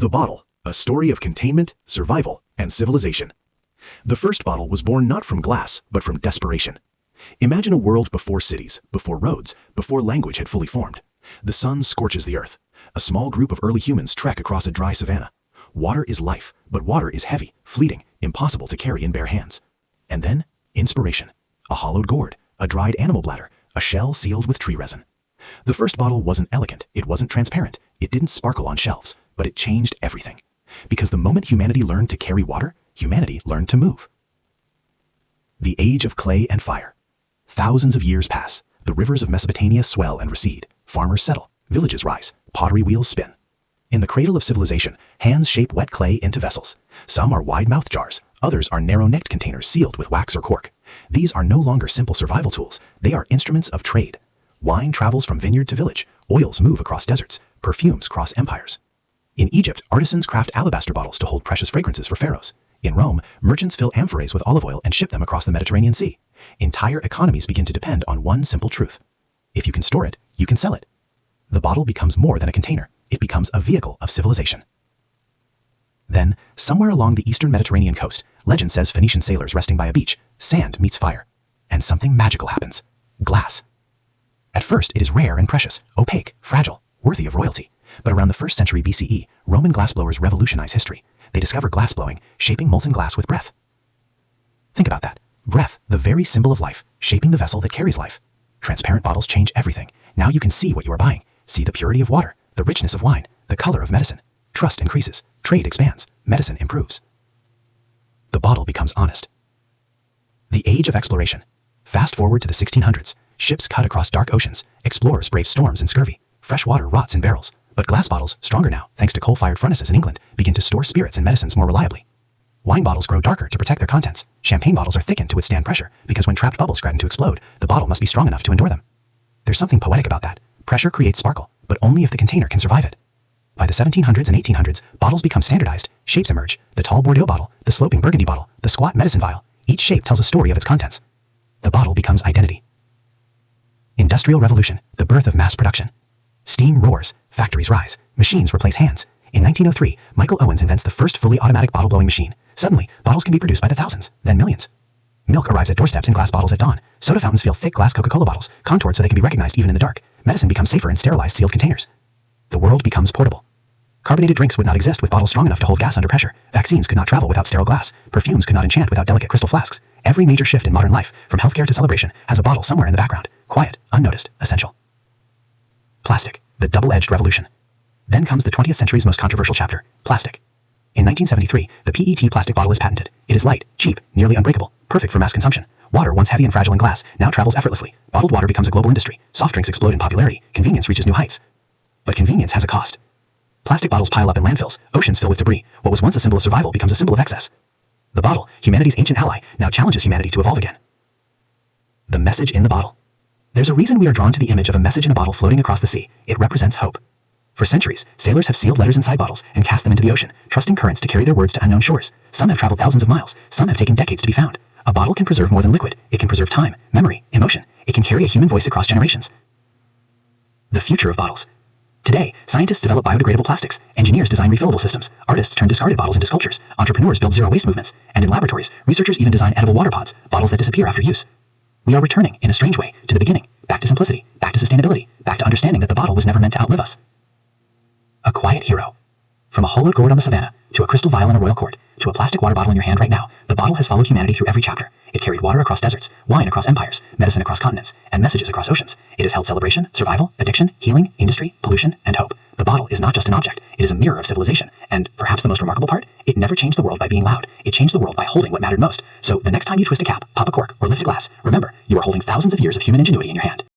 The bottle, a story of containment, survival, and civilization. The first bottle was born not from glass, but from desperation. Imagine a world before cities, before roads, before language had fully formed. The sun scorches the earth. A small group of early humans trek across a dry savannah. Water is life, but water is heavy, fleeting, impossible to carry in bare hands. And then, inspiration. A hollowed gourd, a dried animal bladder, a shell sealed with tree resin. The first bottle wasn't elegant, it wasn't transparent, it didn't sparkle on shelves, but it changed everything. Because the moment humanity learned to carry water, humanity learned to move. The age of clay and fire. Thousands of years pass. The rivers of Mesopotamia swell and recede. Farmers settle. Villages rise. Pottery wheels spin. In the cradle of civilization, hands shape wet clay into vessels. Some are wide-mouthed jars. Others are narrow-necked containers sealed with wax or cork. These are no longer simple survival tools. They are instruments of trade. Wine travels from vineyard to village. Oils move across deserts. Perfumes cross empires. In Egypt, artisans craft alabaster bottles to hold precious fragrances for pharaohs. In Rome, merchants fill amphoraes with olive oil and ship them across the Mediterranean Sea. Entire economies begin to depend on one simple truth. If you can store it, you can sell it. The bottle becomes more than a container. It becomes a vehicle of civilization. Then, somewhere along the eastern Mediterranean coast, legend says Phoenician sailors resting by a beach, sand meets fire, and something magical happens. Glass. At first, it is rare and precious, opaque, fragile, worthy of royalty. But around the 1st century BCE, Roman glassblowers revolutionize history. They discover glassblowing, shaping molten glass with breath. Think about that. Breath, the very symbol of life, shaping the vessel that carries life. Transparent bottles change everything. Now you can see what you are buying. See the purity of water, the richness of wine, the color of medicine. Trust increases, trade expands, medicine improves. The bottle becomes honest. The age of exploration. Fast forward to the 1600s. Ships cut across dark oceans. Explorers brave storms and scurvy. Fresh water rots in barrels. But glass bottles, stronger now, thanks to coal-fired furnaces in England, begin to store spirits and medicines more reliably. Wine bottles grow darker to protect their contents. Champagne bottles are thickened to withstand pressure, because when trapped bubbles threaten to explode, the bottle must be strong enough to endure them. There's something poetic about that. Pressure creates sparkle, but only if the container can survive it. By the 1700s and 1800s, bottles become standardized. Shapes emerge. The tall Bordeaux bottle, the sloping Burgundy bottle, the squat medicine vial. Each shape tells a story of its contents. The bottle becomes identity. Industrial revolution, the birth of mass production. Steam roars, factories rise, machines replace hands. In 1903, Michael Owens invents the first fully automatic bottle-blowing machine. Suddenly, bottles can be produced by the thousands, then millions. Milk arrives at doorsteps in glass bottles at dawn. Soda fountains fill thick glass Coca-Cola bottles, contoured so they can be recognized even in the dark. Medicine becomes safer in sterilized sealed containers. The world becomes portable. Carbonated drinks would not exist with bottles strong enough to hold gas under pressure. Vaccines could not travel without sterile glass. Perfumes could not enchant without delicate crystal flasks. Every major shift in modern life, from healthcare to celebration, has a bottle somewhere in the background. Quiet, unnoticed, essential. Plastic, the double-edged revolution. Then comes the 20th century's most controversial chapter, plastic. In 1973, the PET plastic bottle is patented. It is light, cheap, nearly unbreakable, perfect for mass consumption. Water, once heavy and fragile in glass, now travels effortlessly. Bottled water becomes a global industry. Soft drinks explode in popularity. Convenience reaches new heights. But convenience has a cost. Plastic bottles pile up in landfills. Oceans fill with debris. What was once a symbol of survival becomes a symbol of excess. The bottle, humanity's ancient ally, now challenges humanity to evolve again. The message in the bottle. There's a reason we are drawn to the image of a message in a bottle floating across the sea. It represents hope. For centuries, sailors have sealed letters inside bottles and cast them into the ocean, trusting currents to carry their words to unknown shores. Some have traveled thousands of miles. Some have taken decades to be found. A bottle can preserve more than liquid. It can preserve time, memory, emotion. It can carry a human voice across generations. The future of bottles. Today, scientists develop biodegradable plastics. Engineers design refillable systems. Artists turn discarded bottles into sculptures. Entrepreneurs build zero-waste movements. And in laboratories, researchers even design edible water pods, bottles that disappear after use. We are returning, in a strange way, to the beginning. Back to simplicity. Back to sustainability. Back to understanding that the bottle was never meant to outlive us. A quiet hero. From a hollowed gourd on the savannah, to a crystal vial in a royal court, to a plastic water bottle in your hand right now, the bottle has followed humanity through every chapter. It carried water across deserts, wine across empires, medicine across continents, and messages across oceans. It has held celebration, survival, addiction, healing, industry, pollution, and hope. The bottle is not just an object, it is a mirror of civilization. And perhaps the most remarkable part, it never changed the world by being loud. It changed the world by holding what mattered most. So the next time you twist a cap, pop a cork, or lift a glass, remember, you are holding thousands of years of human ingenuity in your hand.